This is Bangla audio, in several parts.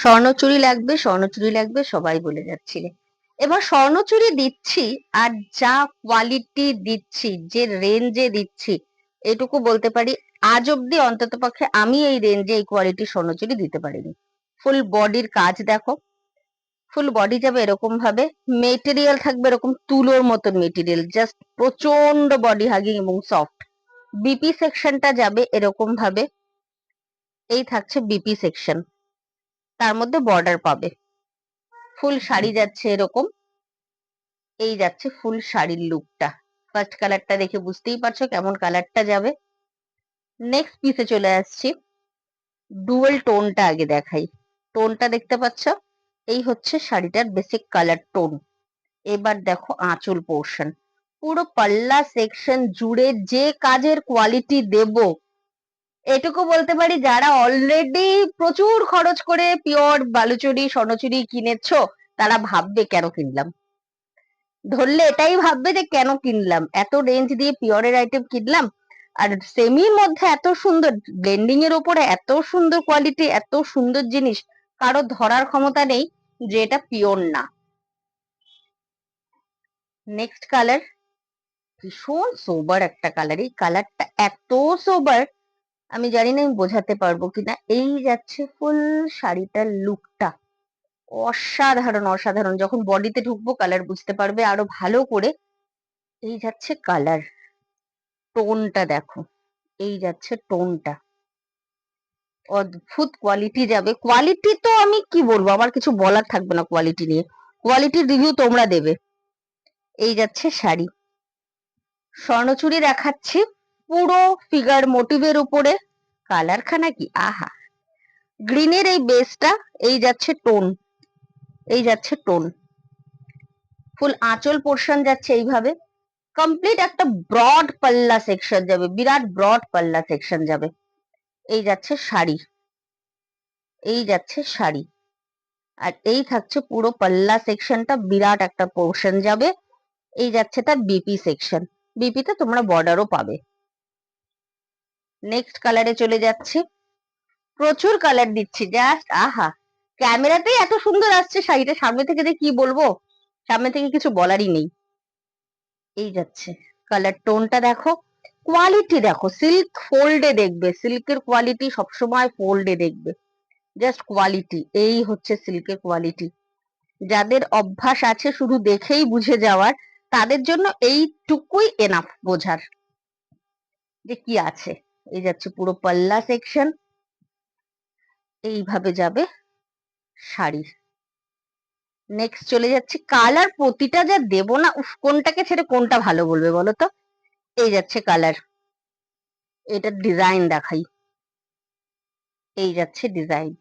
স্বর্ণচুড়ি লাগবে, স্বর্ণচুড়ি লাগবে সবাই বলে যাচ্ছিলে। এবার স্বর্ণচুড়ি দিচ্ছি, আর যা কোয়ালিটি দিচ্ছি, যে রেঞ্জে দিচ্ছি, এটুকু বলতে পারি আজ অব্দি অন্তত পক্ষে আমি এই রেঞ্জে এই কোয়ালিটির স্বর্ণচুড়ি দিতে পারিনি। ফুল বডির কাজ দেখো, ফুল বডি যাবে এরকম ভাবে, মেটেরিয়াল থাকবে এরকম তুলোর মতন মেটেরিয়াল, জাস্ট প্রচন্ড বডি হাগিং এবং সফট। বিপি সেকশনটা যাবে এরকম ভাবে, এই থাকছে বিপি সেকশন, তার মধ্যে বর্ডার পাবে। ফুল শাড়ি যাচ্ছে এরকম, এই যাচ্ছে ফুল শাড়ির লুকটা। ফার্স্ট কালারটা দেখে বুঝতেই পারছো কেমন কালারটা যাবে। নেক্সট পিসে চলে আসছি, ডুয়েল টোনটা আগে দেখাই। টোনটা দেখতে পাচ্ছ, এই হচ্ছে শাড়িটার বেসিক কালার টোন। এবার দেখো আঁচল পোর্শন, পুরো পাল্লা সেকশন জুড়ে যে কাজের কোয়ালিটি দেব, এটুকু বলতে পারি যারা অলরেডি প্রচুর খরচ করে পিওর বালুচুরি স্বর্ণচুরি কিনেছো, তারা ভাববে কেন কিনলাম, ধরলে এটাই ভাববে যে কেন কিনলাম, এত রেঞ্জ দিয়ে পিওরের আইটেম কিনলাম, আর সেমির মধ্যে এত সুন্দর ব্লেন্ডিং এর উপরে এত সুন্দর কোয়ালিটি, এত সুন্দর জিনিস, কারো ধরার ক্ষমতা নেই যে এটা পিওর না। নেক্সট কালার, ভীষণ সোবার একটা কালার, এই কালারটা এত সোবার আমি জানি না আমি বোঝাতে পারবো কিনা। এই যাচ্ছে ফুল শাড়িটার লুকটা, অসাধারণ অসাধারণ। যখন বডিতে ঢুকবো কালার বুঝতে পারবে আরো ভালো করে। এই যাচ্ছে কালার, টোনটা দেখো, এই যাচ্ছে টোনটা, অদ্ভুত কোয়ালিটি যাবে। কোয়ালিটি তো আমি কি বলবো, আমার কিছু বলার থাকবে না কোয়ালিটি নিয়ে, কোয়ালিটির রিভিউ তোমরা দেবে। এই যাচ্ছে শাড়ি, স্বর্ণচুড়ি দেখাচ্ছি পুরো ফিগার মোটিভের উপরে, কালার খানা কি আহা। গ্রিনের এই বেসটা, এই যাচ্ছে টোন, এই যাচ্ছে টোন। ফুল আঁচল পোর্শন যাচ্ছে এইভাবে, কমপ্লিট একটা ব্রড পাল্লা সেকশন যাবে, বিরাট ব্রড পাল্লা সেকশন যাবে। এই যাচ্ছে শাড়ি, এই যাচ্ছে শাড়ি, আর এই থাকছে পুরো পাল্লা সেকশনটা, বিরাট একটা পোর্শন যাবে। এই যাচ্ছে তার বিপি সেকশন, বিপিতে তোমরা বর্ডারও পাবে। নেক্সট কালারে চলে যাচ্ছি, প্রচুর কালার দিচ্ছি, জাস্ট আহা। ক্যামেরাতেই এত সুন্দর আসছে শাড়িটা, সামনে থেকে যে কি বলবো, সামনে থেকে কিছু বলারই নেই। এই যাচ্ছে কালার টোনটা দেখো, কোয়ালিটি দেখো, সিল্ক ফোল্ডে দেখবে, সিল্কের কোয়ালিটি সবসময় ফোল্ডে দেখবে, জাস্ট কোয়ালিটি। এই হচ্ছে সিল্কের কোয়ালিটি, যাদের অভ্যাস আছে শুধু দেখেই বুঝে যাওয়ার, তাদের জন্য এইটুকুই এনাফ বোঝার যে কি আছে। এই যাচ্ছে পুরো পাল্লা সেকশন, এইভাবে যাবে শাড়ি। নেক্সট চলে যাচ্ছে কালার, প্রতিটা যা দেবো না, উফ, কোনটাকে ছেড়ে কোনটা ভালো বলবে বলো তো। এই যাচ্ছে কালার, এটার ডিজাইন দেখাই, এই যাচ্ছে ডিজাইন,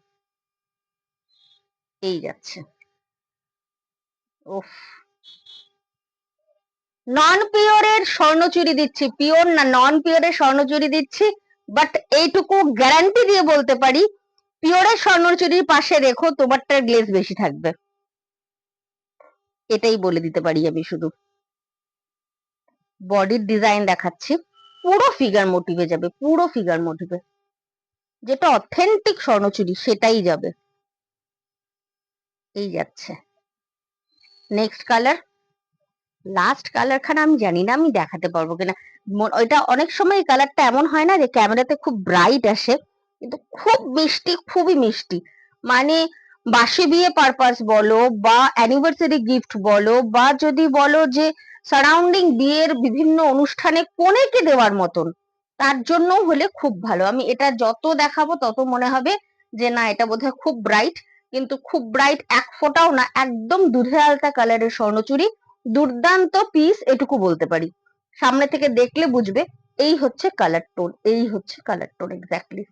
এই যাচ্ছে, উফ। নন পিওরের স্বর্ণচুরি দিচ্ছি, পিওর না নন পিওরের স্বর্ণচুরি দিচ্ছি, বাট এইটুকু গ্যারান্টি দিয়ে বলতে পারি, পিওরের স্বর্ণচুরির পাশে রেখো তোমারটার গ্লেজ বেশি থাকবে, এটাই বলে দিতে পারি আমি শুধু। বডির ডিজাইন দেখাচ্ছি, পুরো ফিগার মোটিভে যাবে, পুরো ফিগার মোটিভে, যেটা অথেন্টিক স্বর্ণচুরি সেটাই যাবে। এই যাচ্ছে নেক্সট কালার, লাস্ট কালার খানা আমি জানি না আমি দেখাতে পারবো কিনা। ওইটা অনেক সময় এই কালারটা এমন হয় না যে ক্যামেরাতে খুব ব্রাইট আসে, কিন্তু খুব মিষ্টি, খুবই মিষ্টি। মানে বাসি বিয়ে পারপাস বলো, বা অ্যানিভার্সারি গিফট বলো, বা যদি বলো যে সারাউন্ডিং বিয়ের বিভিন্ন অনুষ্ঠানে কনেকে দেওয়ার মতন, তার জন্য হলে খুব ভালো। আমি এটা যত দেখাবো তত মনে হবে যে না, এটা বোধহয় খুব ব্রাইট, কিন্তু খুব ব্রাইট এক ফোঁটাও না, একদম দুধে আলতা কালারের স্বর্ণচুরি, দুর্দান্ত পিস, এটুকু বলতে পারি। সামনে থেকে দেখলে বুঝবে এই হচ্ছে কালার টোন, এই হচ্ছে কালার টোন এক্স্যাক্টলি।